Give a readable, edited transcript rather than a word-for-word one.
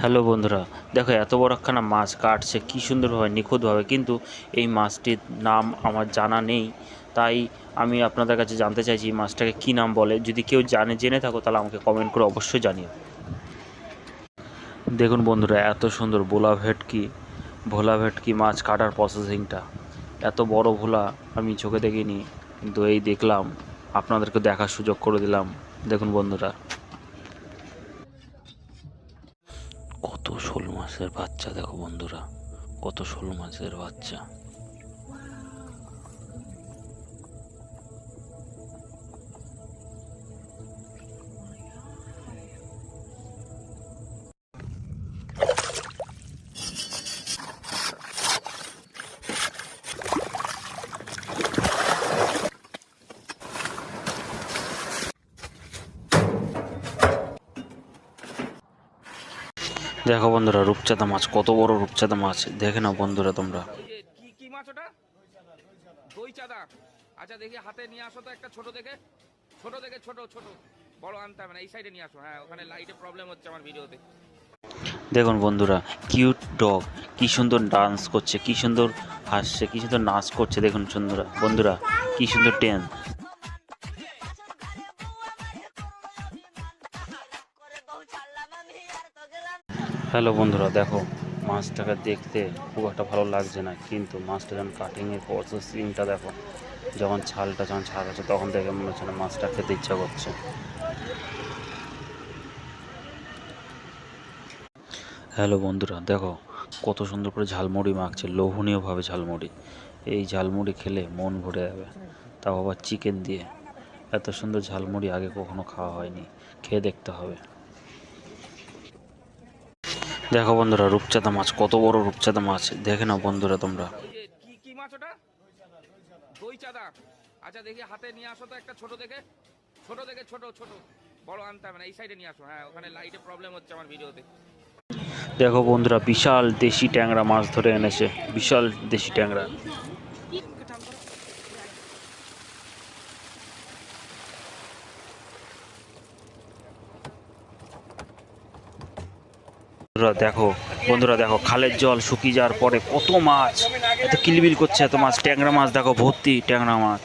Hello বন্ধুরা, দেখো এত বড় একখানা মাছ কাটছে কী সুন্দরভাবে নিখুঁতভাবে, কিন্তু এই মাছটির নাম আমার জানা নেই। তাই আমি আপনাদের কাছে জানতে চাইছি এই মাছটাকে কী নাম বলে। যদি কেউ জেনে থাকো তাহলে আমাকে কমেন্ট করে অবশ্যই জানিও। দেখুন বন্ধুরা, এত সুন্দর ভোলা ভেটকি মাছ কাটার প্রসেসিংটা, এত বড় ভোলা আমি চোখে দেখিনি, কিন্তু এই দেখলাম, আপনাদেরকে দেখার সুযোগ করে দিলাম। দেখুন বন্ধুরা, কত শোল মাছের বাচ্চা, দেখো বন্ধুরা, কত শোল মাছের বাচ্চা। দেখো বন্ধুরা, রূপচাঁদা মাছ, কত বড় রূপচাঁদা মাছ, দেখে নাও বন্ধুরা তোমরা। কি কি মাছ ওটা? দই চাঁদা। আচ্ছা দেখি হাতে নিয়ে আসো তো একটা ছোট দেখে। ছোট বড় আনতে হবে না, এই সাইডে নিয়ে আসো। হ্যাঁ, ওখানে লাইটে প্রবলেম হচ্ছে আমার ভিডিওতে। দেখুন বন্ধুরা, কিউট ডগ কি সুন্দর ডান্স করছে, কি সুন্দর হাসছে, কি সুন্দর নাচ করছে। দেখুন সুন্দর বন্ধুরা, কি সুন্দর টেন। হ্যালো বন্ধুরা, দেখো মাছটাকে দেখতে খুব একটা ভালো লাগছে না, কিন্তু মাছটা যখন কাটিংয়ের প্রসেসিংটা দেখো, যখন ছালটা যখন ছাড়াচ্ছে তখন দেখে মনে হচ্ছে না মাছটা খেতে ইচ্ছা করছে। হ্যালো বন্ধুরা, দেখো কত সুন্দর করে ঝালমুড়ি মাখছে, লোভনীয়ভাবে ঝালমুড়ি। এই ঝালমুড়ি খেলে মন ভরে যাবে, তাও আবার চিকেন দিয়ে। এত সুন্দর ঝালমুড়ি আগে কখনো খাওয়া হয়নি, খেয়ে দেখতে হবে। দেখো বন্ধুরা, রূপচাঁদা মাছ, কত বড় রূপচাঁদা মাছ, দেখে নাও বন্ধুরা তোমরা। কি কি মাছ ওটা? দই চাঁদা। আচ্ছা দেখি হাতে নিয়ে আসো তো একটা ছোট দেখে। ছোট বড় আনতে হবে না, এই সাইডে নিয়ে আসো। হ্যাঁ, ওখানে লাইটে প্রবলেম হচ্ছে আমার ভিডিওতে। দেখো বন্ধুরা, বিশাল দেশি ট্যাংরা মাছ ধরে এনেছে, বিশাল দেশি ট্যাংরা। বন্ধুরা দেখো, খালের জল শুকিয়ে যাওয়ার পরে কত মাছ, এত কিলবিল করছে, এত মাছ, ট্যাংরা মাছ দেখো, ভর্তি ট্যাংরা মাছ।